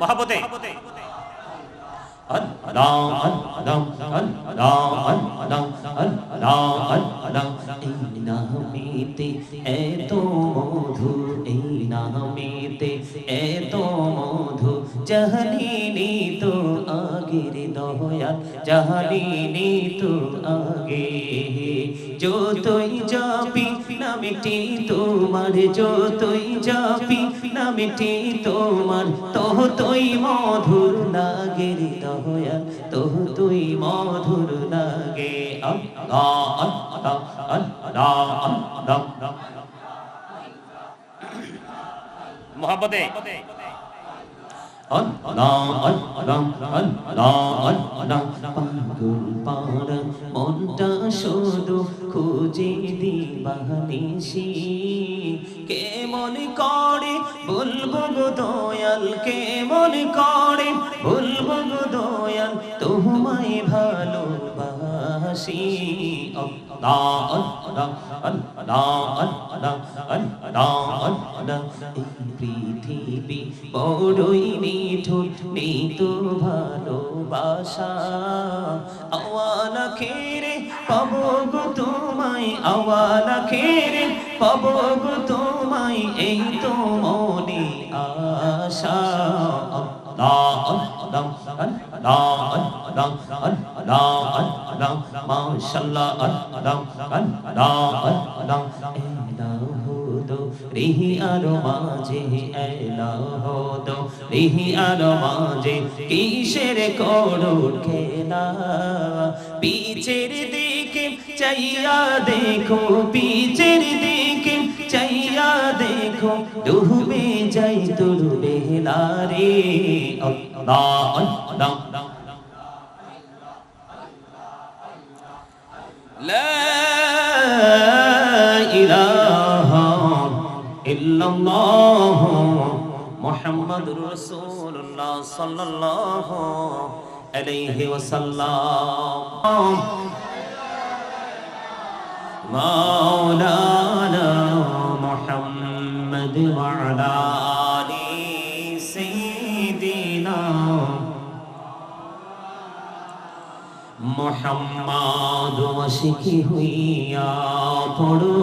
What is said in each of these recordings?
মহাবতে এই নামেতে এত মধু, এই নামেতে এত মধু, জানিনি তো আগের দয়াল, জানিনি তো আগে। যতই জাপি নামটি তোমার, যতই জাপি নামটি তোমার, ততই মধুর লাগে রে দয়াল, ততই মধুর লাগে। আল্লাহ আল্লাহ আল্লাহ আল্লাহ। মহাবতে পাগল পাড়া মনটা শুধু খুঁজে দিবানিশি, কেমন করে বলবো গো দয়াল, কেমন করে বলবো গো দয়াল, তোমায় ভালোবাসি। আল্লাহ আল্লাহ আল্লাহ আল্লাহ আল্লাহ আল্লাহ। এই পৃথিবী বড়ই নিঠুর, নেই তো ভালোবাসা, আওয়ালা খেরে পাবো গো তোমায়, আওয়ালা খেরে পাবো গো তোমায়, এই তো মনে আশা। আল্লাহ আল্লাহ আল্লাহ আল্লাহ আল্লাহ আল্লাহ, মাশাআল্লাহ আল্লাহ আল্লাহ আল্লাহ। এলাহু রিহি আরো মাঝে, এলাহু রিহি আরো মাঝে, কিসের করো খেলা, পিছের দিকে চাইয়া দেখো, পিছের দিকে চাইয়া দেখো, ডুবে যাই তোর বেলা রে। আল্লাহ আল্লাহ লা ইলাহা ইল্লাল্লাহ মুহাম্মাদুর রাসূলুল্লাহ সাল্লাল্লাহু আলাইহি ওয়াসাল্লাম। মাওলানা মুহাম্মদ ওয়া আলা আলি সাইয়্যিদিনা মুহাম্মদ ওয়াশিকি হইয়া পড়ো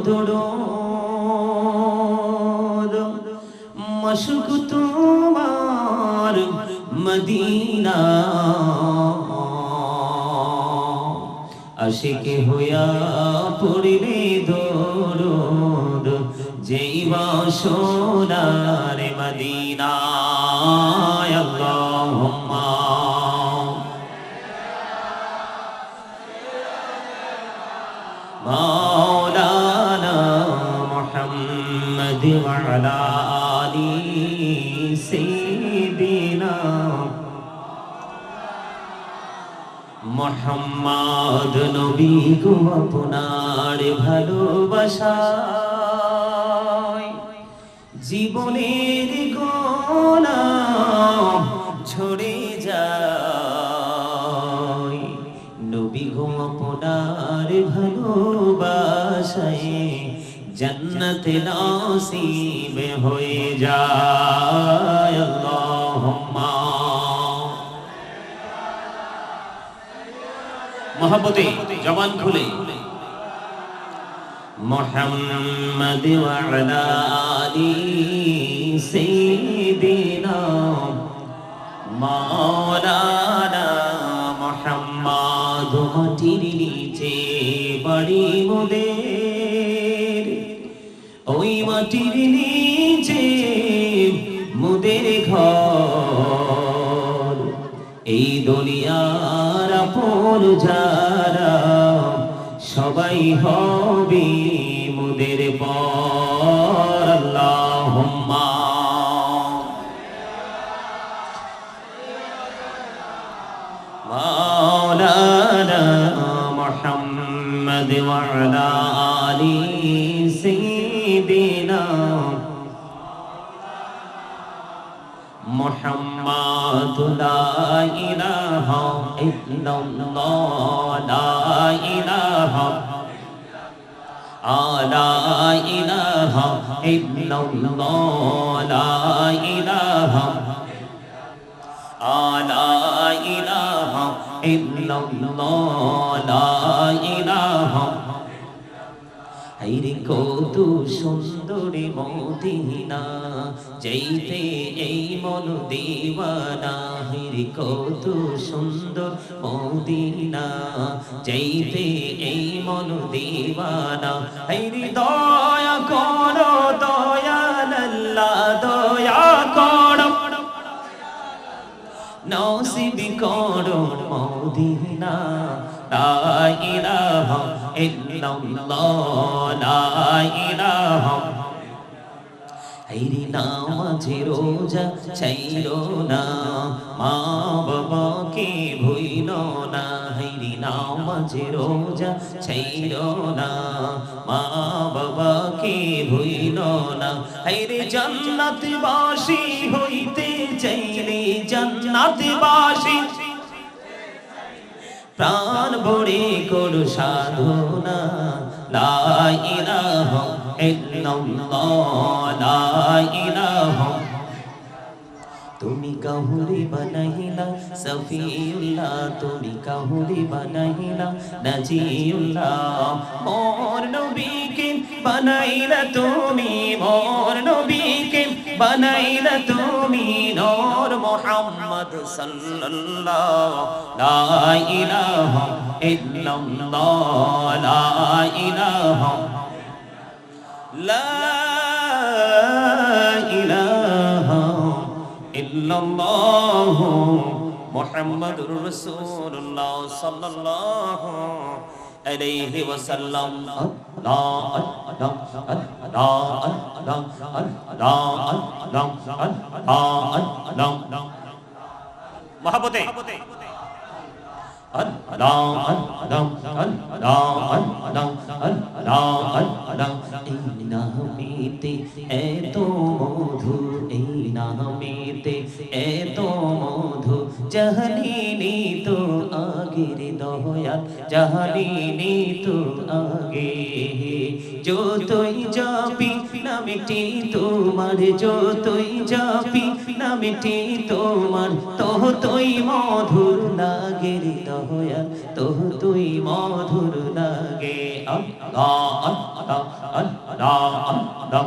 দরুদ, মশক তোমার মদিনা, আশিকি হইয়া পড়িলে দরুদ, যেই বাসনার মদিনা। আল্লাহুম্মা মাওলানা মুহাম্মদ ওয়া আলা আলি সাইয়্যিদিনা মুহাম্মদ নবী গো, আপনার ভালোবাসায় জীবনের গোনা ঝরে যায়, নবী গো আপনার ভালোবাসায় জান্নাত নসিব হয়ে যায়। আল্লাহুম্মা মহব্বতে জবান খুলে মুহাম্মদ ওয়া আলা আলি সাইয়্যিদিনা মাওলানা মুহাম্মদ। মাটির নিচে বাড়ি মোদের, ওই মাটির নিচে মোদের ঘর, এই দুনিয়ার আপন যারা সবাই হবে মোদের পর। আল্লাহুম্মা মাওলানা মুহাম্মদ ওয়া আলা আলি সাইয়্যিদিনা মুহাম্মাদু লা ইলাহা ইল্লাল্লাহ লা ইলাহা লা ইলাহা ইল্লাল্লাহ লা ইলাহা লা ইলাহা ইল্লাল্লাহ লা ইলাহা হায়রে কত সুন্দরী মদিনা যাইতে এই মন দিওয়ানা হায়রে কত সুন্দর মদিনা যাইতে এই মন দিওয়ানা হায়রে দয়া করো দয়াল আল্লাহ দয়া করো নসিব করো মদিনা লা ইলাহা ইল্লাল্লাহ লা ইলাহা হায়রে নামাজে রোজা ছাইরো না মা বাবাকে ভুইলো না হায়রে নামাজে রোজা ছাইরো না মা বাবাকে ভুইলো না হায়রে জান্নাতবাসী হইতে চাইলে জান্নাতবাসী প্রাণ ভরে করো সাধনা লা ইলাহা ইল্লাল্লাহ লা ইলাহা তুমি কাহুরি বানাইলা সফিউল্লাহ তুমি কাহুরি বানাইলা নাজিউল্লাহ মোর নবীকে বানাইলা তুমি মোর নবীকে বানাইলা তুমি নূর মুহাম্মদ সাল্লাল্লাহ লা ইলাহা ইল্লাল্লাহ লা ইলাহা লা ইলাহা ইল্লাল্লাহ মুহাম্মাদুর রাসূলুল্লাহ সাল্লাল্লাহু আলাইহি ওয়াসাল্লাম আল্লাহ আল্লাহ আল্লাহ আল্লাহ আল্লাহ আল্লাহ মহাব্বতে এই নামেতে এত মধু এই নামেতে এত মধু জাহালিনি তো আগের দয়াল জাহালিনি তো আগে যতই যাবি নামটি তোমার যতই যাবি নামটি তোমার ততই মধুর লাগে রে দয়াল ততই মধুর লাগে আল্লাহ আল্লাহ আল্লাহ আল্লাহ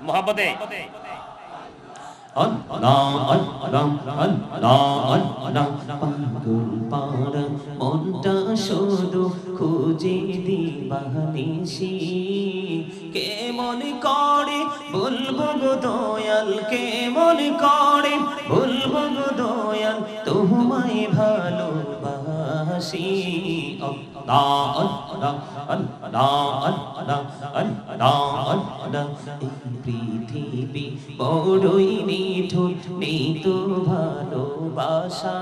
মহাব্বতে পাগল পারা মনটা শুধু খুঁজে দিবানিসি কে মনে করে বলবো গো দয়াল কে মনে করে বলবো গো দয়াল তোমায় ভালোবাসি আল্লাহ আল্লাহ আল্লাহ আল্লাহ আল্লাহ আল্লাহ এই পৃথিবী বড়ই নিঠুর নেই তো ভালোবাসা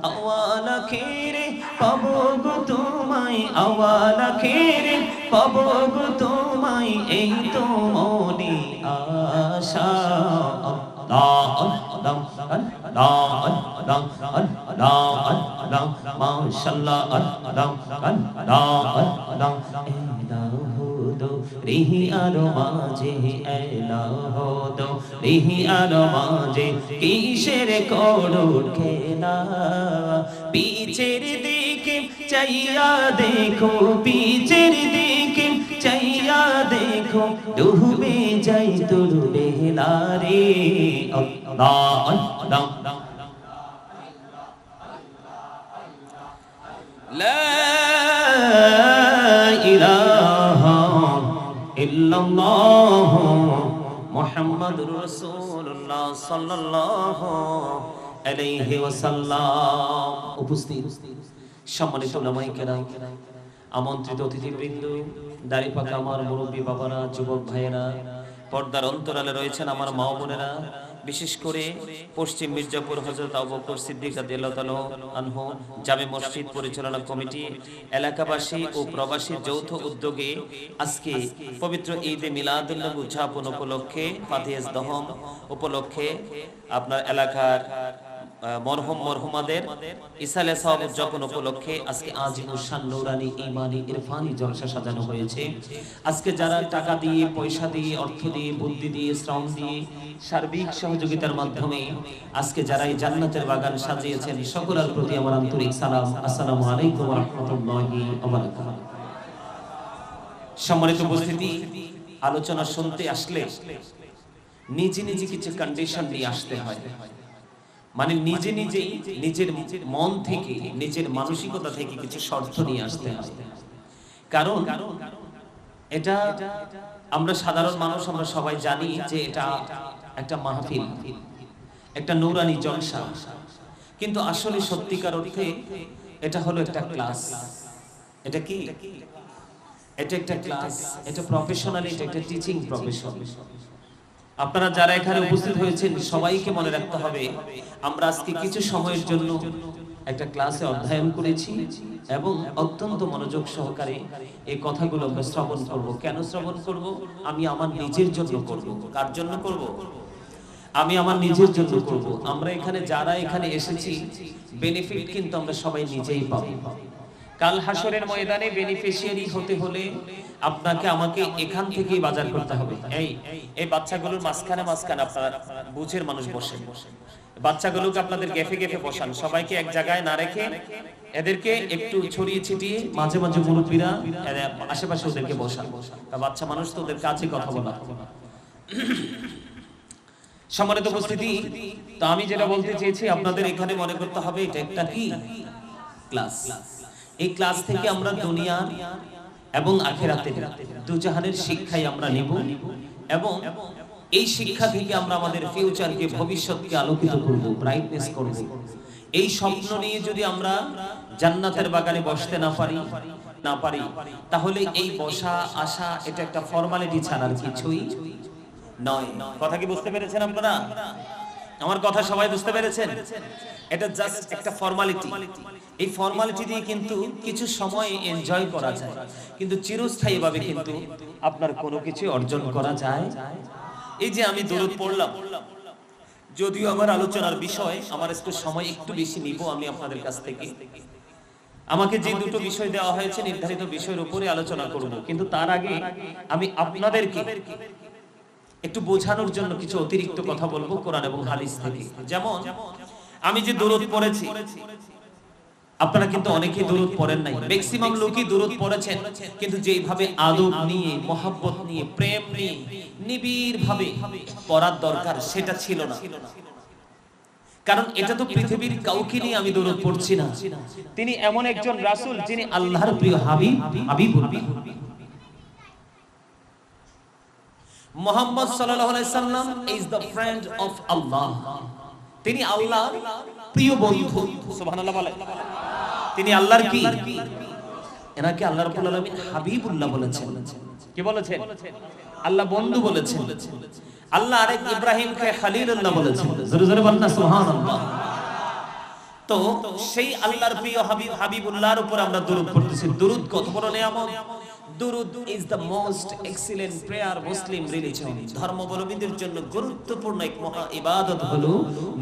আওয়ালা খেরে পাবো গো তোমায় আওয়ালা খেরে পাবো গো তোমায় এই তো মনে আশা মাশাআল্লাহ রিহি আরো মাঝে এলাহো দো রিহি আরো মাঝে কিসের করুণ খেলা পিছের দিকে চাইয়া দেখো পিছের দিকে চাইয়া দেখো ডুবে যাই তোর বেলা রে আল্লাহ আল্লাহ লা ইলাহা ইল্লাল্লাহ মুহাম্মাদুর রাসূলুল্লাহ সাল্লাল্লাহু আলাইহি ওয়াসাল্লাম। উপস্থিত সম্মানিত উলামায়ে কেরাম, আমন্ত্রিত অতিথিবৃন্দ, দাড়িপাকা আমার মুরব্বী বাবারা, যুবক ভাইয়েরা, পর্দার অন্তরালে রয়েছেন আমার মা বোনেরা, বিশেষ করে পশ্চিম মির্জাপুর হযরত আবু বকর সিদ্দিক রাদিয়াল্লাহু তাআলা আনহু জামে মসজিদ পরিচালনা কমিটি এলাকাবাসী ও প্রবাসী যৌথ উদ্যোগে আজকে পবিত্র ঈদে মিলাদুন্নবী উদযাপন উপলক্ষে ফাতিহাস দহম উপলক্ষে আপনার এলাকার মরহুম মরহুমাদের ইসালে সওয়াব উদযাপন উপলক্ষে আজকে আজিমুশান নূরানী ঈমানী ইরফানি জলসা সাজানো হয়েছে। আজকে যারা টাকা দিয়ে, পয়সা দিয়ে, অর্থ দিয়ে, বুদ্ধি দিয়ে, শ্রম দিয়ে, সার্বিক সহযোগিতার মাধ্যমে আজকে যারা এই জান্নাতের বাগান সাজিয়েছেন সকলের প্রতি আমার আন্তরিক সালাম। আসসালামু আলাইকুম ওয়া রাহমাতুল্লাহি ওয়া বারাকাতুহু। সম্মানিত উপস্থিতি, আলোচনা শুনতে আসলে নিজে নিজে কিছু কন্ডিশন নিয়ে আসতে হয়, মানে নিজে নিজেই নিজের মন থেকে, নিজের মানসিকতা থেকে কিছু শর্ত নিয়ে আসতে হয়। কারণ এটা আমরা সাধারণ মানুষ, আমরা সবাই জানি যে এটা একটা মাহফিল, একটা নূরানি জলসা, কিন্তু আসলে সত্যিকার অর্থে এটা হলো একটা ক্লাস। এটা কি? এটা একটা ক্লাস, এটা প্রফেশনাল, এটা একটা টিচিং প্রফেশন। আপনারা যারা এখানে উপস্থিত হয়েছেন সবাইকে মনে রাখতে হবে, আমরা আজকে কিছু সময়ের জন্য একটা ক্লাসে অধ্যয়ন করেছি এবং অত্যন্ত মনোযোগ সহকারে এই কথাগুলো আমরা শ্রবণ করব। কেন শ্রবণ করব? আমি আমার নিজের জন্য করব। কার জন্য করব? আমি আমার নিজের জন্য করব। আমরা এখানে যারা এখানে এসেছি বেনিফিট কিন্তু আমরা সবাই নিজেই পাবো। কাল হাসরের ময়দানে বেনিফিশিয়ারি হতে হলে আপনাকে আমাকে এখান থেকেই বাজার করতে হবে। এই বাচ্চাগুলোর মাঝখানে আপনারা বুঝের মানুষ বসে, বাচ্চাগুলোকে আপনাদের গেফে গেফে বসান, সবাইকে এক জায়গায় না রেখে এদেরকে একটু ছড়িয়ে ছিটিয়ে মাঝে মাঝে মুরব্বীরা আশেপাশে ওদেরকে বসান। বাচ্চা মানুষ তো ওদের কাছে কথা বলা। সম্মানিত উপস্থিতি, তো আমি যেটা বলতে চেয়েছি আপনাদের এখানে মনে করতে হবে এটা একটা কি ক্লাস। এই ক্লাস থেকে আমরা দুনিয়া এবং আখিরাতের দুজাহানের শিক্ষাই আমরা নেব এবং এই শিক্ষা থেকে আমরা আমাদের ফিউচারকে, ভবিষ্যৎকে আলোকিত করব, ব্রাইটনেস করব। এই স্বপ্ন নিয়ে যদি আমরা জান্নাতের বাগানে বসতে না পারি তাহলে এই বসা আসা এটা একটা ফর্মালিটি ছাড়া আর কিছুই নয়। কথা কি বুঝতে পেরেছেন আপনারা? আমার কথা সবাই বুঝতে পেরেছেন? এটা জাস্ট একটা ফর্মালিটি। এই ফর্মালিটি দিয়ে কিন্তু কিছু সময় এনজয় করা যায়, কিন্তু চিরস্থায়ীভাবে কিন্তু আপনার কোনো কিছু অর্জন করা যায়। এই যে আমি দরুদ পড়লাম, যদিও আমার আলোচনার বিষয়, আমার একটু সময় একটু বেশি নিব আমি আপনাদের কাছ থেকে। আমাকে যে দুটো বিষয় দেওয়া হয়েছে নির্ধারিত বিষয়ের উপরে আলোচনা করব, কিন্তু তার আগে আমি আপনাদেরকে একটু বোঝানোর জন্য কিছু অতিরিক্ত কথা বলবো কোরআন এবং হাদিস থেকে। যেমন আমি যে দরুদ পড়েছি, আপনারা কিন্তু অনেকেই দরুদ পড়েন নাই, ম্যাক্সিমাম লোকই দরুদ পড়েছেন, কিন্তু যেইভাবে আদব নিয়ে, মহব্বত নিয়ে, প্রেম নিয়ে নিবিড় ভাবে পড়ার দরকার সেটা ছিল না। কারণ এটা তো পৃথিবীর কাউকে নিয়ে আমি দরুদ পড়ছি না, তিনি এমন একজন রাসূল যিনি আল্লাহর প্রিয় হাবিবুল্লাহ মুহাম্মদ সাল্লাল্লাহু আলাইহি সাল্লাম ইজ দ্য ফ্রেন্ড অফ আল্লাহ। তিনি আল্লাহর প্রিয় বন্ধু। সুবহানাল্লাহ বলেন। তিনি আল্লাহর কি? এনাকে আল্লাহ রাব্বুল আলামিন হাবিবুল্লাহ বলেছেন। কি বলেছেন? আল্লাহ বন্ধু বলেছেন। আল্লাহ আরেক ইব্রাহিমকে খলিলুল্লাহ বলেছেন। জোরে জোরে বলেন না সুবহানাল্লাহ। তো সেই আল্লাহর প্রিয় হাবিবুল্লাহর উপর আমরা দরুদ পড়তেছি। দরুদ কত বড় নিয়ামত! দুরুদ is the most excellent prayer Muslim religion. ধর্মাবলম্বীদের জন্য গুরুত্বপূর্ণ এক মহা ইবাদত হলো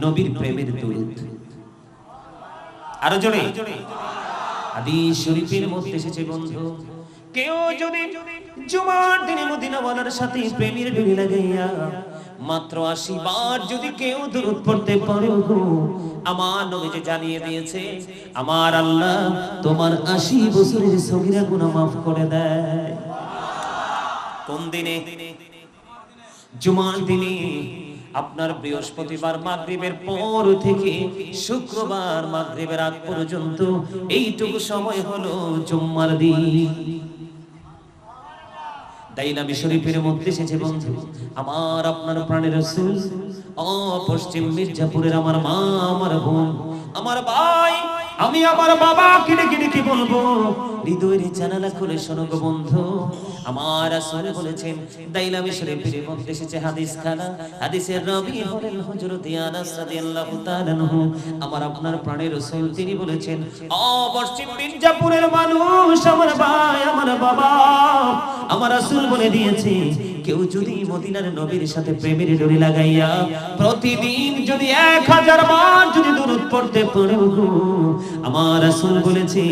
নবীর প্রেমের দরুদ। আরো জোরে। হাদিস শরীফের মধ্যে এসেছে বন্ধু, কেউ যদি জুমার দিনে মদিনাওয়ালার সাথে প্রেমের ডুরি লাগাইয়া মাত্র 80 বার যদি কেউ দরুদ পড়তে পারো, আমার নবীজি জানিয়ে দিয়েছে আমার আল্লাহ তোমার 80 বছরের সগীরা গুনাহ মাফ করে দেয়। কোন দিনে? জুমার দিনে। আপনার বৃহস্পতিবার মাগরিবের পর থেকে শুক্রবার মাগরিবের আগ পর্যন্ত এইটুকু সময় হলো জুম্মার দিন। দাইলামি শরীফের মধ্যে এসেছে বন্ধু, আমার আপনার প্রাণের রাসূল পশ্চিম মির্জাপুরের আমার মা, আমার বোন, আমার ভাই, আমি আমার বাবাকে ডেকে ডেকে বলবো, হৃদয়ের জানালা খুলে শোনো গো বন্ধু। আমার রাসূল বলেছেন, দাইলামি শরীফের মধ্যে এসেছে হাদিস খানা, হাদিসের রাবী হলেন হযরত আনাস রাদিয়াল্লাহু তাআলা আনহু। আমার আপনার প্রাণের রাসূল তিনি বলেছেন, পশ্চিম মির্জাপুরের মানুষ, আমার ভাই, আমার বাবা, আমার রাসূল বলে দিয়েছে, কেউ যদি মদিনার নবীর সাথে প্রেমের ডোরি লাগাইয়া প্রতিদিন যদি 1000 বার যদি দুরূদ পড়তে পারে, আমার রাসূল বলেছে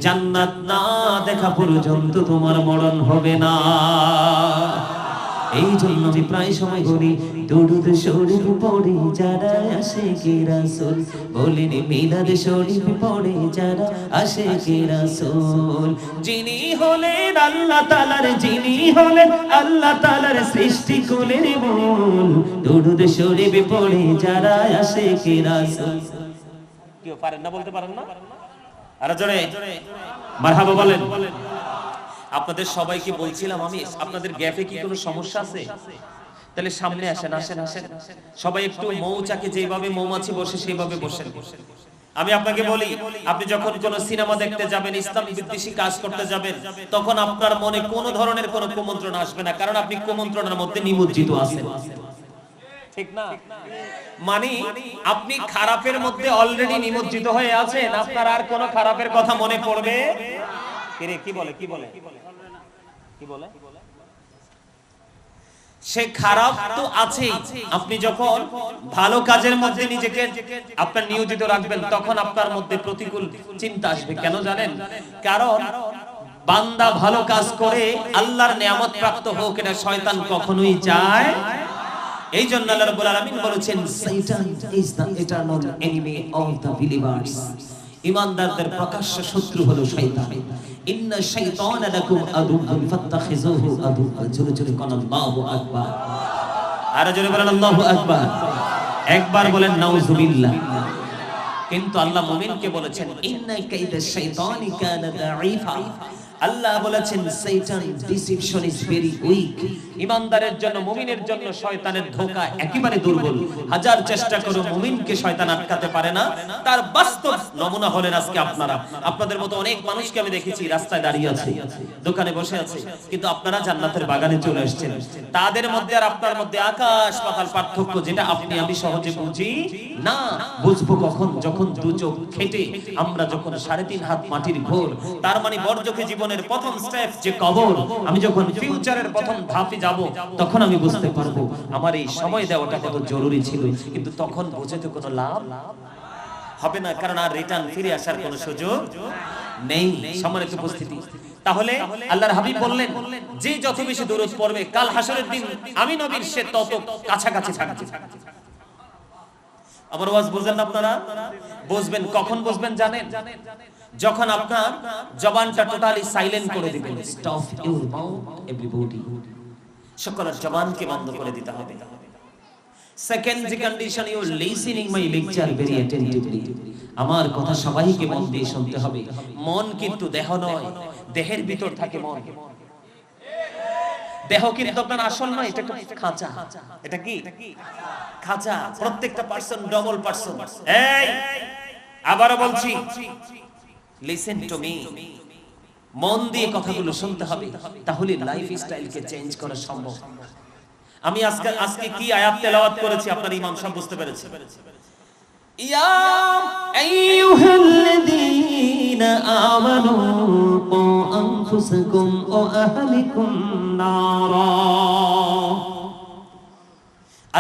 জান্নাত না দেখা পর্যন্ত তোমার মরণ হবে না। এই জন্য আমি প্রায় সময় বলি, দুরূদ শরীফ পড়ে যারা আশিকে রাসূল, বলেন মিলাদ শরীফ পড়ে যারা আশিকে রাসূল। যিনি হলেন আল্লাহ তাআলার, যিনি হলেন আল্লাহ তাআলার সৃষ্টি কুলের মূল, দুরূদ শরীফ পড়ে যারা আশিকে রাসূল। কেউ পারেন না, বলতে পারেন না? আর জোরে মারহাবা বলেন। আপনাদের সবাইকে বলছিলাম আমি, আপনাদের গ্যাপে কি কোনো সমস্যা আছে? তাহলে সামনে আসেন, আসেন আসেন সবাই, একটু মৌচাকে যেভাবে মৌমাছি বসে সেইভাবে বসেন। আমি আপনাকে বলি, আপনি যখন কোন সিনেমা দেখতে যাবেন, ইসলাম বিদ্বেষী কাজ করতে যাবেন, তখন আপনার মনে কোনো ধরনের কোনো কুমন্ত্রণ আসবে না, কারণ আপনি কুমন্ত্রণের মধ্যে নিমজ্জিত আছেন, ঠিক না? মানে আপনি খারাপের মধ্যে অলরেডি নিমজ্জিত হয়ে আছেন, আপনার আর কোনো খারাপের কথা মনে পড়বে কি বলে কি বলে কি বলে সে খারাপ তো আছেই। আপনি যখন ভালো কাজের মধ্যে নিজেকে আপনার নিয়োজিত রাখবেন, তখন আপনার মধ্যে প্রতিকূল চিন্তা আসবে। কেন জানেন? কারণ বান্দা ভালো কাজ করে আল্লাহর নিয়ামত প্রাপ্ত হোক, এটা শয়তান কখনোই চায়। এই জন্য আল্লাহ রাব্বুল আলামিন বলেছেন, শয়তান is the eternal enemy of the believers. ঈমানদারদের প্রকাশ্য শত্রু হলো শয়তান। ইন্না শাইতানা লাকুম আদুউন ফাত্তাখিযুহু আদুওয়া। জোরে জোরে কোন আল্লাহু আকবার। আর জোরে বলেন আল্লাহু আকবার। একবার বলেন নাউযুবিল্লাহ। কিন্তু আল্লাহ মুমিনকে বলেছেন, ইন্না কাইদা শাইতানি কানা দাঈফা। আল্লাহ বলেছেন শয়তান ডিসিপশন ইজ ভেরি উইক। ঈমানদারের জন্য, মুমিনের জন্য শয়তানের ধোঁকা একেবারে দুর্বল। হাজার চেষ্টা করে মুমিনকে শয়তান আটকাতে পারে না। তার বাস্তব নমুনা হলেন আজকে আপনারা। আপনাদের মতো অনেক মানুষকে আমি দেখেছি রাস্তায় দাঁড়িয়ে আছে, দোকানে বসে আছে, কিন্তু আপনারা জান্নাতের বাগানে চলে আসছেন। তাদের মধ্যে আর আপনার মধ্যে আকাশ পাতাল পার্থক্য, যেটা আপনি আমি সহজে বুঝি না। বুঝবো কখন? যখন দু চোখ খেটে আমরা যখন 3.5 হাত মাটির ঘোর, তার মানে বর্জকে জীবনের প্রথম স্টেপ যে কবর, আমি যখন ফিউচারের প্রথম ধাপে যাব, তখন আমি বুঝতে পারবো আমার এই সময় দেওয়াটা কত জরুরি ছিল। কিন্তু তখন বুঝে তো কোনো লাভ হবে না, কারণ আর রিটার্ন ফিরে আসার কোনো সুযোগ নেই। সম্মানিত উপস্থিতি, তাহলে আল্লাহর হাবিব বললেন, যে যত বেশি দরুদ পড়বে কাল হাসরের দিন আমি নবীর সে তত কাছাকাছি থাকবে। আমার ওয়াজ বুঝেন না আপনারা? বুঝবেন কখন বুঝবেন জানেন? যখন আপনার জবানটা টোটালি সাইলেন্ট করে দিবেন। স্টপ ইউর মাউথ এভরিবডি, সকলের জবানকে বন্ধ করে দিতে হবে। সেকেন্ড যে condition, you listening my lecture very attentively. আমার কথা সবাইকে মন দিয়ে শুনতে হবে। মন কিন্তু দেহ নয়, দেহের ভিতর থাকে মন। দেহ কিন্তু আপনার আসল নয়, এটা একটা খাঁচা। এটা কি খাঁচা? প্রত্যেকটা পারসন ডবল পারসন। এই আবারো বলছি, লিসেন টু মি। মন দিয়ে কথাগুলো শুনতে হবে, তাহলে লাইফ স্টাইলকে চেঞ্জ করা সম্ভব। আমি আজকে কি আয়াত তেলাওয়াত করেছি আপনার ইমাম সাহেব বুঝতে পেরেছে? ইয়া আইয়ুহাল্লাযীনা আমানু কু আনফুসাকুম ওয়া আহলিকুম নারা।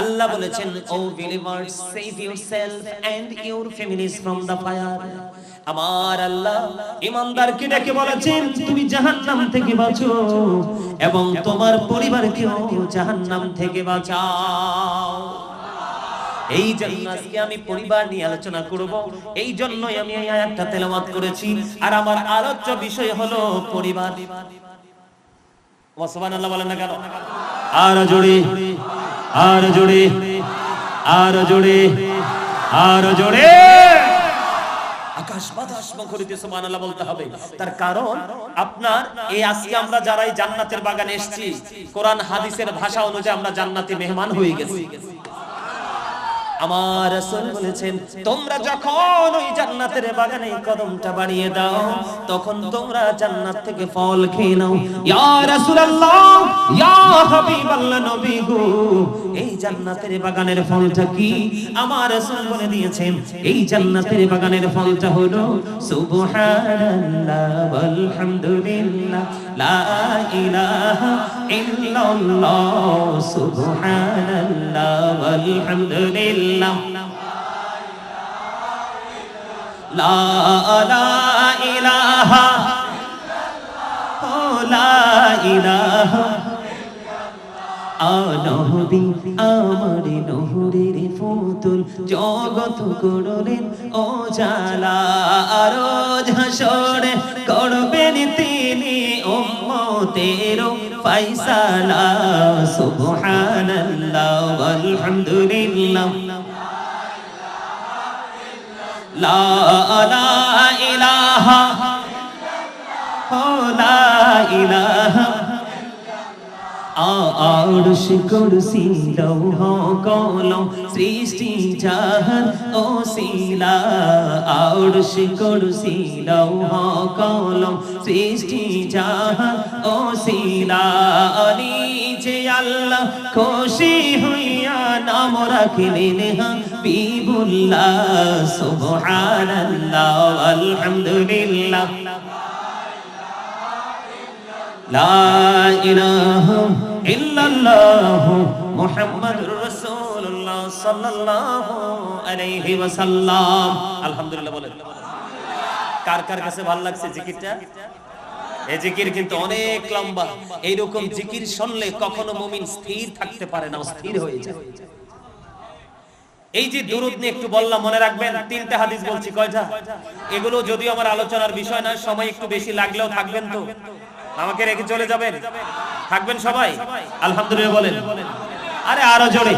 আল্লাহ বলেছেন, O believers, save yourself and your families from the fire. আমার আল্লাহ ঈমানদারকে ডেকে বলেছেন, তুমি জাহান্নাম থেকে বাঁচো এবং তোমার পরিবারকেও জাহান্নাম থেকে বাঁচাও। এই জন্য আজকে আমি পরিবার নিয়ে আলোচনা করব, এই জন্যই আমি এই আয়াতটা তেলাওয়াত করেছি। আর আমার আলোচ্য বিষয় হলো পরিবার। সুবহানাল্লাহ বলেন না কেন? আর জোরে, আর জোরে, আর জোরে, আর জোরে। আকাশ বাতাস মুখরিত সুবহানাল্লাহ বলতে হবে। তার কারণ আপনার এই আজকে আমরা যারা এই জান্নাতের বাগানে এসেছি, কোরআন হাদিসের ভাষা অনুযায়ী আমরা জান্নাতি মেহমান হয়ে গেছি। আমার রাসূল বলেছেন তোমরা যখন ওই জান্নাতের বাগানে কদমটা বাড়িয়ে দাও তখন তোমরা জান্নাত থেকে ফল খেয়ে নাও। ইয়া রাসূলুল্লাহ, ইয়া হাবিবাল্লাহ, নবী গো, এই জান্নাতের বাগানের ফলটা কি? আমার রাসূল বলে দিয়েছেন এই জান্নাতের বাগানের ফলটা হলো সুবহানাল্লাহ ওয়াল হামদুলিল্লাহ লা ইলাহা ইল্লাল্লাহ সুবহানাল্লাহ ওয়াল হামদুলিল্লাহ লা ইলাহা লা ইলাহা আনহদি আমার নহরের ফুতুল জগৎ করলেন ও জালা রোজ হাসরে করবেন তিনি উম্মতের ফয়সালা সুবহানাল্লাহ ওয়াল হামদুলিল্লাহ লা ইলাহা লা ইলাহা আরশ কুরসি লৌহ কলম সৃষ্টি জাহান ওসিলা আরশ কুরসি লৌহ কলম সৃষ্টি জাহান ওসিলা নিচে আল্লাহ খুশি হইয়া নাম রাখলেন হাবিবুল্লাহ সুবহানাল্লাহ আলহামদুলিল্লাহ লা ইলাহা ইল্লাল্লাহ মুহাম্মাদুর রাসূলুল্লাহ সাল্লাল্লাহু আলাইহি ওয়াসাল্লাম। আলহামদুলিল্লাহ বলেন। কার কার কাছে ভালো লাগছে জিকিরটা? এই জিকির কিন্তু অনেক লম্বা। এইরকম জিকির শুনলে কখনো মুমিন স্থির থাকতে পারে না, স্থির হয়ে যায়। এই যে দুরূদ নিয়ে একটু বললাম, মনে রাখবেন তিনটা হাদিস বলছি। কয়টা? এগুলো যদিও আমার আলোচনার বিষয় না, সময় একটু বেশি লাগলেও থাকবেন তো, আমাকে রেখে চলে যাবেন? থাকবেন সবাই? আলহামদুলিল্লাহ বলেন। আরে আরো জোরে।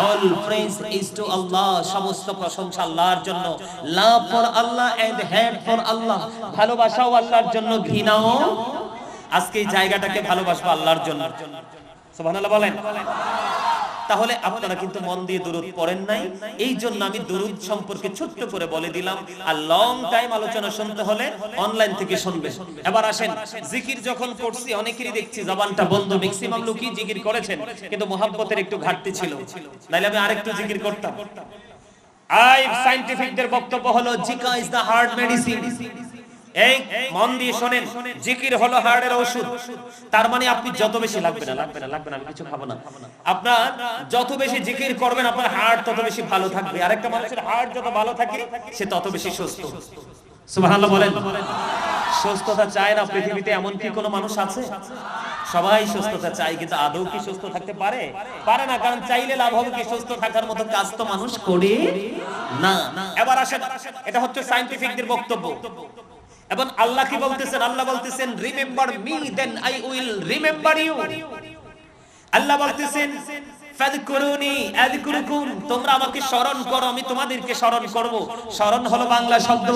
All praise is to Allah, সমস্ত প্রশংসা আল্লাহর জন্য। Love for Allah and hate for Allah, ভালোবাসাও আল্লাহর জন্য, ঘৃণাও। আজকে এই জায়গাটাকে ভালোবাসবো আল্লাহর জন্য। সুবহানাল্লাহ বলেন। তাহলে আপনারা কিন্তু মন দিয়ে দুরূদ পড়েন নাই, এই জন্য আমি দুরূদ সম্পর্কে ছোট্ট করে বলে দিলাম। আর লং টাইম আলোচনা শুনতে হলে অনলাইন থেকে শুনবেন। এবার আসেন, জিকির যখন করছি অনেকেরই দেখছি জবানটা বন্ধ, ম্যাক্সিমাম লোকই জিকির করেছেন, কিন্তু মুহাব্বতের একটু ঘাটতি ছিল, নাইলে আমি আরেকটু জিকির করতাম। সায়েন্টিফিকদের বক্তব্য হলো জিকির ইজ দা হার্ট মেডিসিন। এই মন দিয়ে শুনেন, জিকির হলো হার্টের ওষুধ। তার মানে আপনি যত বেশি লাগবে না আমি কিছু খাবো না, আপনার যত বেশি জিকির করবেন আপনার হার্ট তত বেশি ভালো থাকবে। আরেকটা মানুষের হার্ট যত ভালো থাকে সে তত বেশি সুস্থ। সুবহানাল্লাহ বলেন। সুস্থতা চায় না পৃথিবীতে এমন কি কোনো মানুষ আছে? সবাই সুস্থতা চায়, কিন্তু আদৌ কি সুস্থ থাকতে পারে? পারে না, কারণ চাইলে লাভ হবে কি? সুস্থ থাকার মতো কাজ তো মানুষ করে না। এবার আসেন, এটা হচ্ছে সায়েন্টিফিকদের বক্তব্য। এবং আল্লাহ কি বলতেছেন? আল্লাহ বলতেছেন remember me then I will remember you. আল্লাহ বলতেছেন ফাযকুরুনি আযকুরুকুম, তোমরা আমাকে স্মরণ করো আমি তোমাদেরকে স্মরণ করব। স্মরণ হলো বাংলা শব্দ,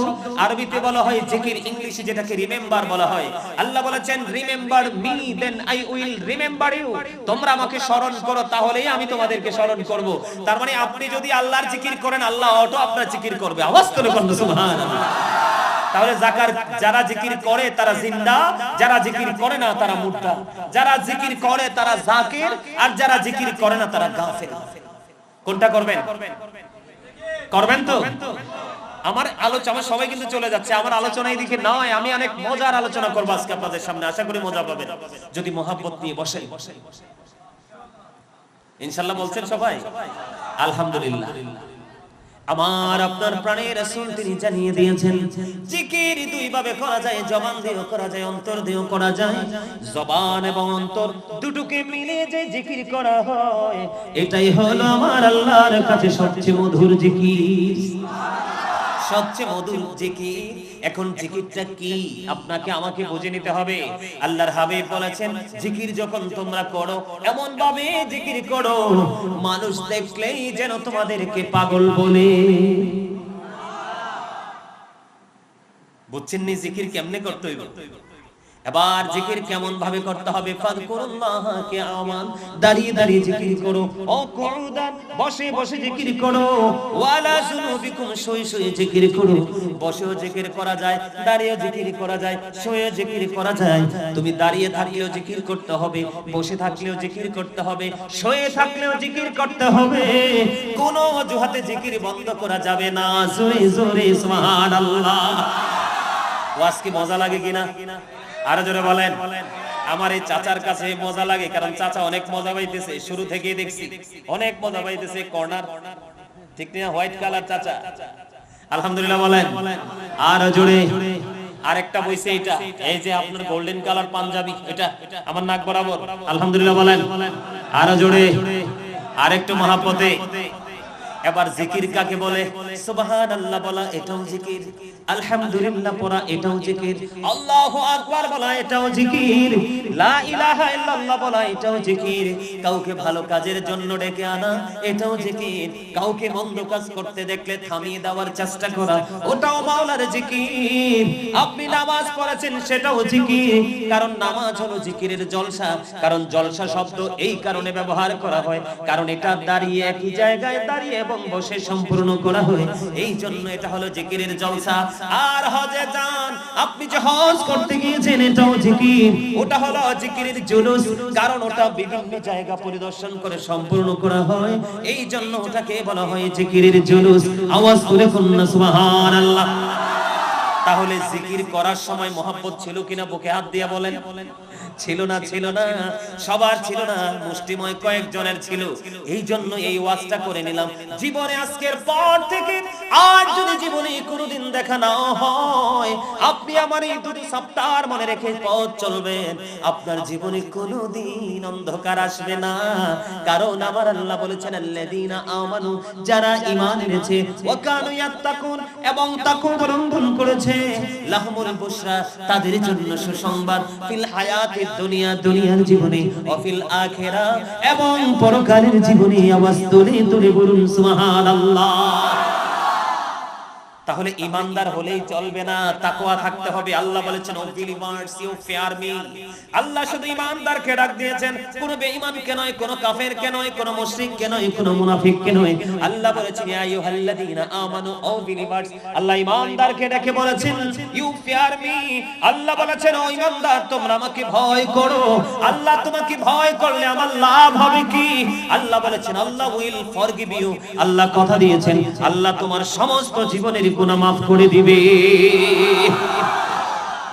আরবিতে বলা হয় জিকির, ইংলিশে যেটাকে রিমেম্বার বলা হয়। আল্লাহ বলেছেন remember me then I will remember you, তোমরা আমাকে স্মরণ করো তাহলেই আমি তোমাদেরকে স্মরণ করব। তার মানে আপনি যদি আল্লাহর জিকির করেন আল্লাহ অটো আপনার জিকির করবে। আওয়াজ করে বলুন সুবহানাল্লাহ। তাহলে যারা জিকির করে তারা জিন্দা, যারা জিকির করে না তারা মুর্দা। যারা জিকির করে তারা জাকির, আর যারা জিকির করে না তারা গাফিল। কোনটা করবেন? করবেন তো? আমার আলোচনা সবাই কিন্তু চলে যাচ্ছে, আমার আলোচনা এই দিকে নয়। আমি অনেক মজার আলোচনা করব আজকে আপনাদের সামনে, আশা করি মজা পাবেন যদি মহব্বত নিয়ে বসেন। ইনশাআল্লাহ বলছেন সবাই? আলহামদুলিল্লাহ। আমার আপনার প্রাণের রাসূল তিনি জানিয়ে দিয়েছেন জিকির দুই ভাবে করা যায়, জবান দিয়েও করা যায়, অন্তর দিয়েও করা যায়। জবান এবং অন্তর দুটোকে মিলে যে জিকির করা হয় এটাই হলো আমার আল্লাহর কাছে সবচেয়ে মধুর জিকির, সবচেয়ে মধুর জিকির। এখন জিকিরটা কি আপনাকে আমাকে বুঝে নিতে হবে। আল্লাহর হাবিব বলেছেন জিকির যখন তোমরা করো এমন ভাবে জিকির করো মানুষ দেখলেই যেন তোমাদেরকে পাগল বলে। বুঝছেন নি জিকির কেমনে করতে হইব? এবার জিকির কেমন ভাবে করতে হবে? ফাযকুরুল্লাহ কিয়ামান, দাঁড়িয়ে দাঁড়িয়ে জিকির করো, ও কুউদান, বসে বসে জিকির করো, ওয়ালা জুনুবিকুম, শুয়ে শুয়ে জিকির করো। বসেও জিকির করা যায়, দাঁড়িয়েও জিকির করা যায়, শুয়েও জিকির করা যায়। তুমি দাঁড়িয়ে থাকলেও জিকির করতে হবে, বসে থাকলেও জিকির করতে হবে, শুয়ে থাকলেও জিকির করতে হবে। কোনো অজুহাতে জিকির বন্ধ করা যাবে না। জোরে জোরে সুবহানাল্লাহ। ওয়াজ কি মজা লাগে কিনা? আরো জোরে বলেন। আমার এই চাচার কাছে মজা লাগে, কারণ চাচা অনেক মজা পাইতেছে, শুরু থেকেই দেখছি অনেক মজা পাইতেছে। কর্নার ঠিক না? হোয়াইট কালার চাচা, আলহামদুলিল্লাহ বলেন। আরো জোরে। আরেকটা বইছে এটা, এই যে আপনার গোল্ডেন কালার পাঞ্জাবি, এটা আমার নাক বরাবর, আলহামদুলিল্লাহ বলেন। আরো জোরে। আরেকটু মহাপতে। এবার জিকির কাকে বলে? সুবহানাল্লাহ বলা এটাও জিকির, আলহামদুলিল্লাহ পড়া এটাও জিকির, আল্লাহু আকবার বলা এটাও জিকির, লা ইলাহা ইল্লাল্লাহ বলা এটাও জিকির, কাউকে ভালো কাজের জন্য ডেকে আনা এটাও জিকির, কাউকে মন্দ কাজ করতে দেখলে থামিয়ে দেওয়ার চেষ্টা করা ওটাও মাওলার জিকির। আপনি নামাজ পড়েছেন সেটাও জিকির, কারণ নামাজ হলো জিকিরের জলসা। কারণ জলসা শব্দ এই কারণে ব্যবহার করা হয়, কারণ এটা দাঁড়িয়ে একই জায়গায় দাঁড়িয়ে এবং বসে সম্পূর্ণ করা হয়, এই জন্য এটা হলো জিকিরের জলসা। আর হজে যান, আপনি যে হজ করতে গিয়েছেন এটাও জিকির, ওটা হলো জিকিরের জুলুস, কারণ ওটা বিভিন্ন জায়গা পরিদর্শন করে সম্পূর্ণ করা হয়, এই জন্য ওটাকে বলা হয় জিকিরের জুলুস। আওয়াজ করে বলুন সুবহানাল্লাহ। তাহলে জিকির করার সময় মহব্বত ছিল কিনা? বুকে হাত দিয়ে বলেন। ছিল না? ছিল না? সবার ছিল না, মুষ্টিময় কয়েকজনের ছিল। এই জন্য এই ওয়াজটা করে নিলাম। জীবনে আজকের পর থেকে আর যদি জীবনে কোনোদিন দেখা না হয়, আপনি আমার এই দুটি সপ্তাহ মনে রেখে পথ চলবেন, আপনার জীবনে কোনোদিন অন্ধকার আসবে না। কারণ আমার আল্লাহ বলেছেন, আল্লাযীনা আমানু, যারা ঈমান এনেছে, ওয়া কানু ইয়াত্তাকুন, এবং তাকওয়া অবলম্বন করেছে, লাহুমুল বুশরা, তাদের জন্য সুসংবাদ, ফিল হায়াতিদ দুনিয়া, দুনিয়ার জীবনে, ও ফিল আখিরা, এবং পরকালের জীবনে। আওয়াজ তুলে তুলে বলুন সুবহানাল্লাহ। তাহলে ইমানদার হলেই চলবে না, তাকওয়া থাকতে হবে। আল্লাহ বলেছেন, O believers, you fear me. আল্লাহ শুধু ইমানদারকে ডাক দিয়েছেন, কোন বেঈমানকে নয়, কোন কাফেরকে নয়, কোন মুশরিককে নয়, কোন মুনাফিককে নয়। আল্লাহ বলেছেন, ইয়া আইয়ুহাল্লাযীনা আমানু, ও বিলিভার্স। আল্লাহ ইমানদারকে ডেকে বলেছেন, ইউ ফিয়ার মি। আল্লাহ বলেছেন, ও ইমানদার, তোমরা আমাকে ভয় করো। আল্লাহ তোমাকে ভয় করলে আমার লাভ হবে কি? আল্লাহ বলেছেন, আল্লাহ উইল ফরগিভ ইউ। আল্লাহ কথা দিয়েছেন, আল্লাহ তোমার সমস্ত জীবনের গুনাহ মাফ করে দিবে।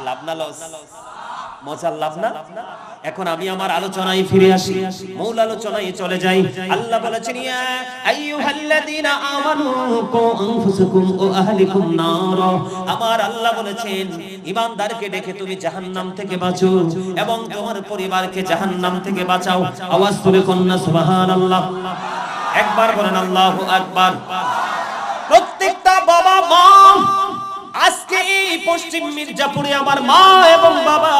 লাভ না লস? মজার লাভ না? এখন আমি আমার আলোচনায় ফিরে আসি, মূল আলোচনায় চলে যাই। আল্লাহ বলেছেন, ইয়া আইয়ুহাল্লাযীনা আমানু কু আনফুসাকুম ওয়া আহলিকুম নার। আমার আল্লাহ বলেছেন, ঈমানদারকে ডেকে তুমি জাহান্নাম থেকে বাঁচো এবং তোমার পরিবারকে জাহান্নাম থেকে বাঁচাও। আওয়াজ তুলে কন্যা সুবহানাল্লাহ। একবার বলেন আল্লাহু আকবার। প্রত্যেকটা বাবা মা, আজকে এই পশ্চিম মির্জাপুরে আমার মা এবং বাবা,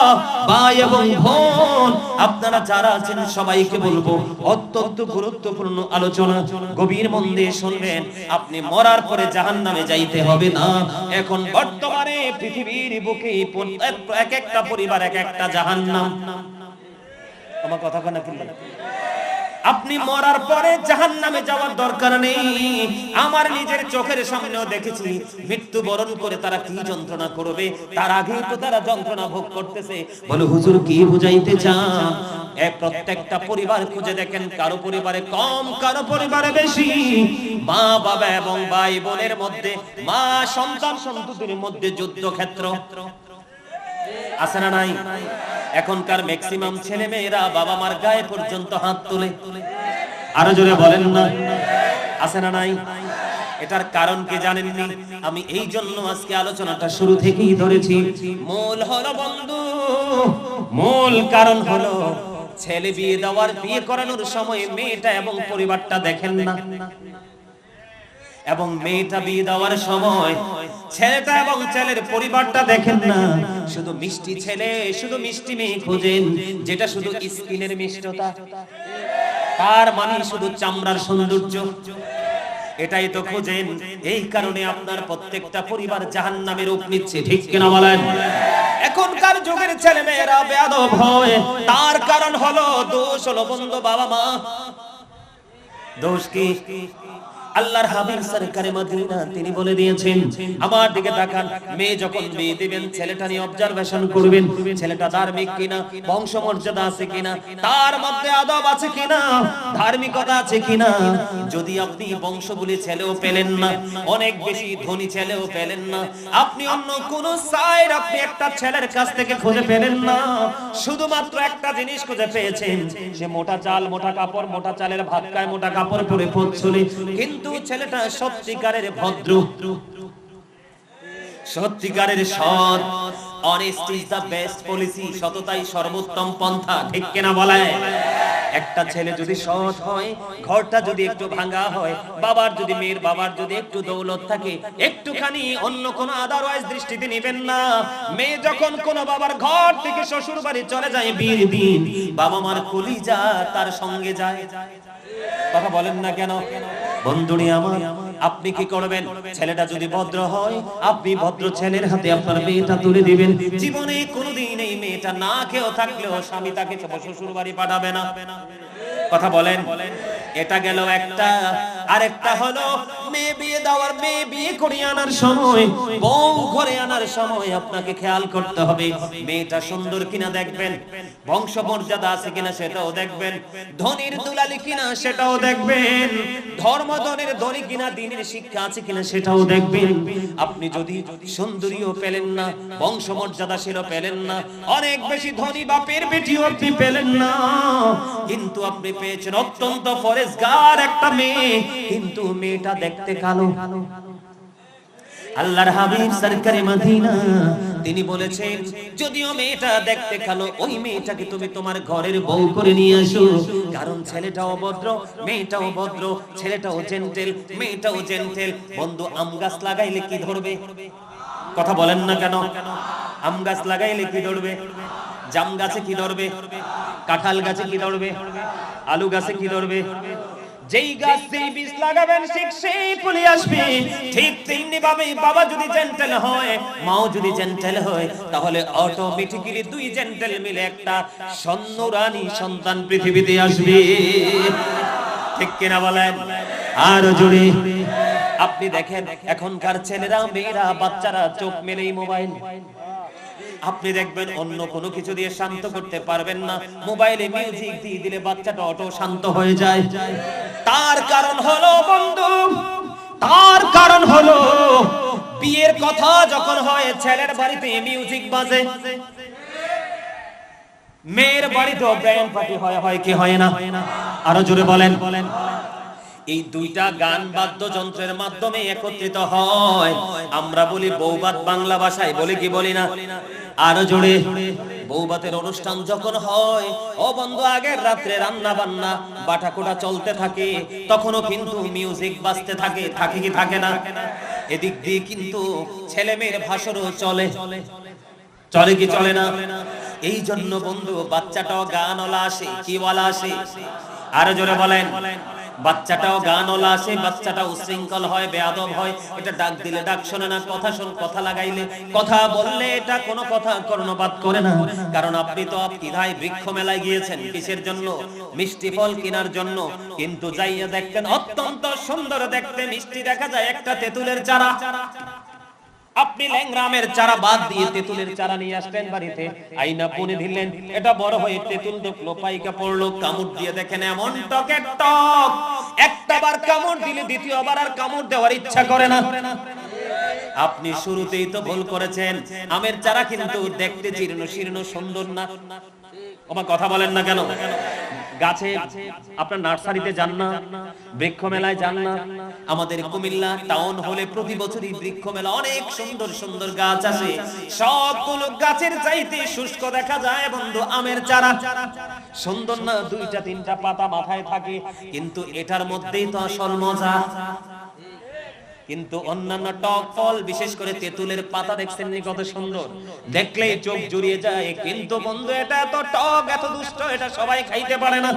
ভাই এবং বোন, আপনারা যারা আছেন সবাইকে বলবো, অত্যন্ত গুরুত্বপূর্ণ আলোচনা, গভীর মন দিয়ে শুনবেন। আপনি মরার পরে জাহান্নামে যাইতে হবে না। এখন বর্তমানে পৃথিবীর বুকে এক একটা পরিবার এক একটা জাহান্নাম। আমার কথা কেন কিনলেন? আপনি মরার পরে জাহান্নামে যাওয়ার দরকার নেই। আমার নিজের চোখের সামনেও দেখেছি, মৃত্যুবরণ করে তারা কি যন্ত্রণা করবে, তার আগেই তো তারা যন্ত্রণা ভোগ করতেছে। বলে, হুজুর কি বুঝাইতে চান? প্রত্যেকটা পরিবার খুঁজে দেখেন, কারো পরিবারে কম, কারো পরিবারে বেশি। মা বাবা এবং ভাই বোনের মধ্যে, মা সন্তান সন্ততির মধ্যে যুদ্ধক্ষেত্র আছে না নাই? এখনকার ম্যাক্সিমাম ছেলে মেয়েরা বাবা মার গায়ে পর্যন্ত হাত তোলে। আরো জোরে বলেন না, আছে না নাই? এটার কারণ কি জানেননি? আমি এই জন্য আজকে আলোচনাটা শুরু থেকেই ধরেছি। মূল হলো বন্ধু, মূল কারণ হলো ছেলে বিয়ে করানোর সময় মেয়েটা এবং পরিবারটা দেখেন না, এবং মেয়েটা বিয়ে দেওয়ার সময় ছেলেটা এবং ছেলের পরিবারটা দেখেন না। শুধু মিষ্টি ছেলে, শুধু মিষ্টি মেয়ে খোঁজেন, যেটা শুধু স্কিনের মিষ্টতা, তার মানে শুধু চামড়ার সৌন্দর্য, এটাই তো খোঁজেন। এই কারণে আপনার প্রত্যেকটা পরিবার জাহান্নামের রূপ নিচ্ছে, ঠিক কিনা বলেন? এখনকার যুগের ছেলে মেয়েরা বেয়াদব হয়, তার কারণ হলো দোষ হলো বন্ধু বাবা মা। দোষ কি? আল্লাহর হাবিব সরকারে মদিনা তিনি বলে দিয়েছেন, আমার দিকে তাকান, মেয়ে যখন বিয়ে দিবেন ছেলেটা নিয়ে অবজারভেশন করবেন, ছেলেটা ধার্মিক কিনা, বংশমর্যাদা আছে কিনা, তার মধ্যে আদব আছে কিনা, ধার্মিকতা আছে কিনা। যদি আপনি বংশগুলি ছেলেও পেলেন না, অনেক বেশি ধনী ছেলেও পেলেন না, আপনি অন্য কোন সাইড আপনি একটা ছেলের কাছ থেকে খুঁজে পেলেন না, শুধুমাত্র একটা জিনিস খুঁজে পেয়েছেন, সে মোটা চাল মোটা কাপড়, মোটা চালের ভাত খায়, মোটা কাপড় পরে পথ চলে, কিন্তু ছেলেটা সত্যিকারের ভদ্র, সত্যিকারের সৎ। Honesty is the best policy, সততাই সর্বোত্তম পন্থা, ঠিক কিনা বলে? একটা ছেলে যদি সৎ হয়, ঘরটা যদি একটু ভাঙা হয়, বাবার যদি, মেয়ের বাবার যদি একটু দৌলত থাকে, একটুখানি অন্য কোন আদারওয়াইজ দৃষ্টিতে নেবেন না। মেয়ে যখন কোন বাবার ঘর থেকে শ্বশুর বাড়ি চলে যায় বিয়ের দিন, বাবা মার কলিজা তার সঙ্গে যায়। কথা বলেন না কেন? বন্ধুনি আমার, আপনি কি করবেন? ছেলেটা যদি ভদ্র হয়, আপনি ভদ্র ছেলের হাতে আপনার মেয়েটা তুলে দিবেন। জীবনে কোনোদিন এই মেয়েটা না খেয়েও থাকলেও স্বামী তাকে শ্বশুর বাড়ি পাঠাবে না। কথা বলেন। এটা গেল একটা। আরেকটা হলো মেয়ে বিয়ে দেওয়ার, মেয়ে বিয়ে করে আনার সময়, বউ ঘরে আনার সময় আপনাকে খেয়াল করতে হবে মেয়েটা সুন্দর কিনা দেখবেন, বংশমর্যাদা আছে কিনা সেটাও দেখবেন, ধনীর দুলালি কিনা সেটাও দেখবেন, ধর্মধনের ধনী কিনা, দ্বীনের শিক্ষা আছে কিনা সেটাও দেখবেন। আপনি যদি সুন্দরীও পেলেন না, বংশমর্যাদাশীল পেলেন না, অনেক বেশি ধনী বাপের বেটিও আপনি পেলেন না, কিন্তু আপনি পেয়েছেন অত্যন্ত ফরেজগার একটা মেয়ে, কিন্তু মেয়েটা দেখতে কালো। আল্লাহর হাবিব সরকারে মদিনা তিনি বলেছেন, যদিও মেয়েটা দেখতে কালো, ওই মেয়েটাকে তুমি তোমার ঘরের বউ করে নিয়ে আসো, কারণ ছেলেটাও ভদ্র, মেয়েটাও ভদ্র, ছেলেটাও জেন্টেল, মেয়েটাও জেন্টেল। বন্ধু, আম গাছ লাগাইলে কি ধরবে? কথা বলেন না কেন? আম গাছ লাগাইলে কি ধরবে? জাম গাছে কি ধরবে? কাঁঠাল গাছে কি ধরবে? আলু গাছে কি ধরবে? যেই গাছ যেই বীজ লাগাবেন ঠিক সেই ফুলে আসবে। ঠিক তেমনি ভাবে বাবা যদি জেন্টেল হয়, মাও যদি জেন্টেল হয়, তাহলে অটোমেটিক্যালি দুই জেন্টেল মিলে একটা সন্নুরানী সন্তান পৃথিবীতে আসবে, ঠিক কিনা বলেন? আর জোরে। আপনি দেখেন এখনকার ছেলেরা, মেয়েরা, বাচ্চারা চোখ মেলেই মোবাইল। আপনি দেখবেন অন্য কোনো কিছু দিয়ে শান্ত করতে পারবেন না, মোবাইলে মিউজিক দিয়ে দিলে বাচ্চাটা অটো শান্ত হয়ে যায়। তার কারণ হলো বন্ধু, তার কারণ হলো বিয়ের কথা যখন হয় ছেলের বাড়িতে মিউজিক বাজে, মেয়ের বাড়িতেও ব্যান্ড পার্টি হয় কি হয় না? আরো জোরে বলেন। এই দুইটা গান বাদ্যযন্ত্রের মাধ্যমে একত্রিত হয়, আমরা বলি বৌবাত, বাংলা ভাষায় বলি কি বলি না? আরো জোরে। বৌবাতের অনুষ্ঠান যখন হয়, ও বন্ধু, আগের রাত্রে রান্না বান্না বাটাকোটা চলতে থাকে, তখনও কিন্তু মিউজিক বাজতে থাকে, থাকে কি থাকে না? এদিক দিয়ে কিন্তু ছেলে মেয়ের ভাষণও চলে, চলে কি চলে না? এই জন্য বন্ধু, বাচ্চাটাও গানওয়ালা আসে, কি ওয়ালা আসে? আরো জোরে বলেন। বাচ্চাটাও গানওয়ালা আসে, বাচ্চাটাও উশৃঙ্খল হয়, বেয়াদব হয়। এটা ডাক দিলে ডাক শোনে না, কথা কথা লাগাইলে, কথা বললে এটা কোনো কথা কর্ণপাত করে না। কারণ আপনি তো দ্বিধায় বৃক্ষ মেলায় গিয়েছেন, কিসের জন্য? মিষ্টি ফল কেনার জন্য। কিন্তু যাইয়া দেখতেন অত্যন্ত সুন্দর দেখতে মিষ্টি দেখা যায় একটা তেঁতুলের চারা। আপনি ল্যাংরামের চারা বাদ দিয়ে তেঁতুলের চারা নিয়ে আসলেন বাড়িতে, আইনা পুনে দিলেন, এটা বড় হয়ে তেঁতুল দেখলো, পাইকা পড়লো, কামড় দিয়ে দেখেন এমন টকের টক, একটাবার কামড় দিলে দ্বিতীয়বার আর কামড় দেওয়ার ইচ্ছা করে না। আপনি শুরুতেই তো ভুল করেছেন। আমের চারা কিন্তু দেখতে জীর্ণ শীর্ণ সুন্দর না। আমার কথা বলেন না কেন? গাছে আপনার নার্সারিতে যান না, বৃক্ষ মেলায় যান না? আমাদের কুমিল্লা টাউন হলে প্রতি বছরই বৃক্ষ মেলা, অনেক সুন্দর সুন্দর গাছ আসে, সবগুলো গাছের চাইতে শুষ্ক দেখা যায় বন্ধু আমের চারা। সুন্দর না? দুইটা তিনটা পাতা মাথায় থাকে, কিন্তু এটার মধ্যেই তো আসল মজা। কিন্তু অন্যান্য টক ফল, বিশেষ করে তেঁতুলের পাতা দেখছেন নি কত সুন্দর, দেখলেই চোখ জুড়িয়ে যায়। কিন্তু বন্ধু, এটা এত টক, এত দুষ্ট, এটা সবাই খাইতে পারে না।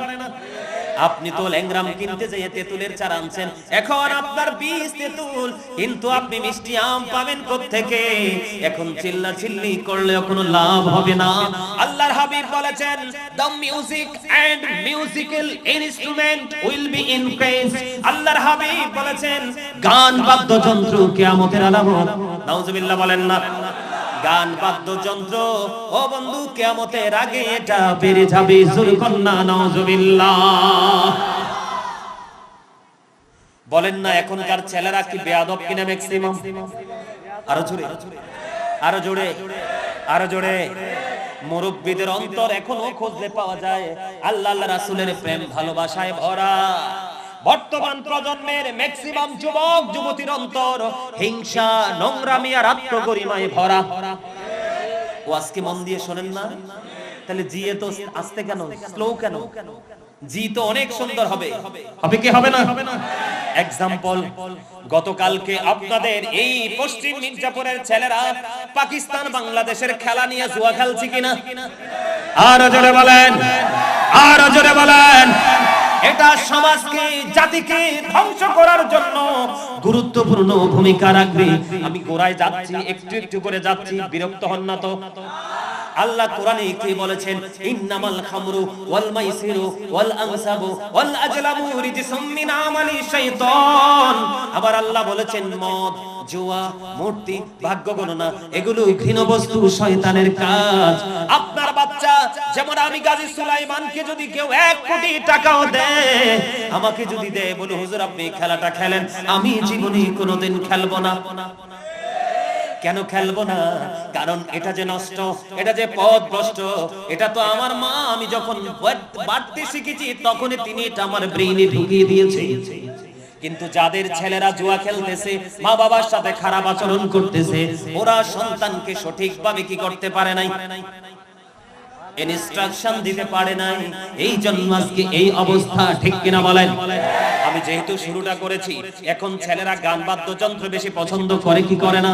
আপনি তো ল্যাংরাম কিনতে যেয়ে তেঁতুলের চারা আনছেন, এখন আপনার বীজ তেঁতুল, কিন্তু আপনি মিষ্টি আম পাবেন কোত্থেকে? এখন চিল্লা চিল্লি করলে কোনো লাভ হবে না। আল্লাহর হাবিব বলেছেন, the music and musical instrument will be increase. আল্লাহর হাবিব বলেছেন, গান বাদ্যযন্ত্র কিয়ামতের আলামত। নাউজুবিল্লাহ বলেন না। গান বাদ্যযন্ত্র ও বন্ধু কিয়ামতের আগে এটা বেড়ে যাবে। জোরে কন্না নাউজুবিল্লাহ বলেন না। এখনকার ছেলেরা কি বেয়াদব কিনা ম্যাক্সিমাম? আরো জোরে, আরো জোরে, আরো জোরে। মুরব্বিদের অন্তর এখনো খুঁজলে পাওয়া যায় আল্লাহ আল্লাহ রাসূলের প্রেম ভালোবাসায় ভরা। বর্তমান প্রজন্মের ম্যাক্সিমাম যুবক যুবতীর অন্তর হিংসা, নোংরামি আর আত্মগরিমায় ভরা। ও আজকে মন দিয়ে শোনেন না? তাহলে জিয়ে তো আস্তে কেন, স্লো কেন? জি তো অনেক সুন্দর হবে, হবে কি হবে না? এক্সাম্পল, গতকালকে আপনাদের এই পশ্চিম মির্জাপুরের ছেলেরা পাকিস্তান বাংলাদেশের খেলা নিয়ে জুয়া খেলছে কিনা? আর জোরে বলেন, আর জোরে বলেন। এটা সমাজকে, জাতিকে ধ্বংস করার জন্য গুরুত্বপূর্ণ ভূমিকা রাখবে। আমি গোড়ায় যাচ্ছি, একটু একটু করে যাচ্ছি, বিরক্ত হন না তো। আল্লাহ কোরআনে কি বলেছেন? ইন্নামাল খামরু ওয়াল মাইসিরু ওয়াল আনসাবু ওয়াল আজলামু রিজসুম মিন আমালি শাইতান। আবার আল্লাহ বলেছেন, মদ, জুয়া, মূর্তি, ভাগ্য গণনা এগুলো ঘৃণ্য বস্তু, শয়তানের কাজ। আপনার বাচ্চা যেমন, আমি গাজী সুলাইমানকে যদি কেউ 1 কোটি টাকাও দেয়, আমাকে যদি দেয়, বলে হুজুর আপনি খেলাটা খেলেন, আমি জীবনে কোনোদিন খেলবো না। কেন খেলবো না? কারণ এটা যে নষ্ট, এটা যে পথভ্রষ্ট, এটা তো আমার মা, আমি যখন বাড়তে শিখেছি তখনই তিনি এটা আমার ব্রেইনে ঢুকিয়ে দিয়েছে। কিন্তু যাদের ছেলেরা জুয়া খেলতেছে, মা বাবার সাথে খারাপ আচরণ করতেছে, ওরা সন্তানকে সঠিকভাবে কি করতে পারে নাই, ইনস্ট্রাকশন দিতে পারে নাই। এই জন্য আজকে এই অবস্থা, ঠিক কিনা বলেন? আমি যেহেতু শুরুটা করেছি, এখন ছেলেরা গান বাদ্যযন্ত্র বেশি পছন্দ করে কি করে না?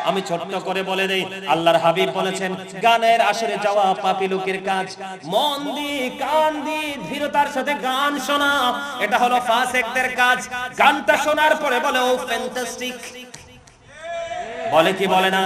আমি ছোট্ট করে বলে দেই, আল্লাহর হাবিব বলেছেন, গানের আসরে যাওয়া পাপী লোকের কাজ। মন দিয়ে, কান দিয়ে ধীরতার সাথে গান শোনা, এটা হলো ফাসিকদের কাজ। গানটা শোনার পরে বলে, ও ফ্যান্টাস্টিক, বলে কি বলে না?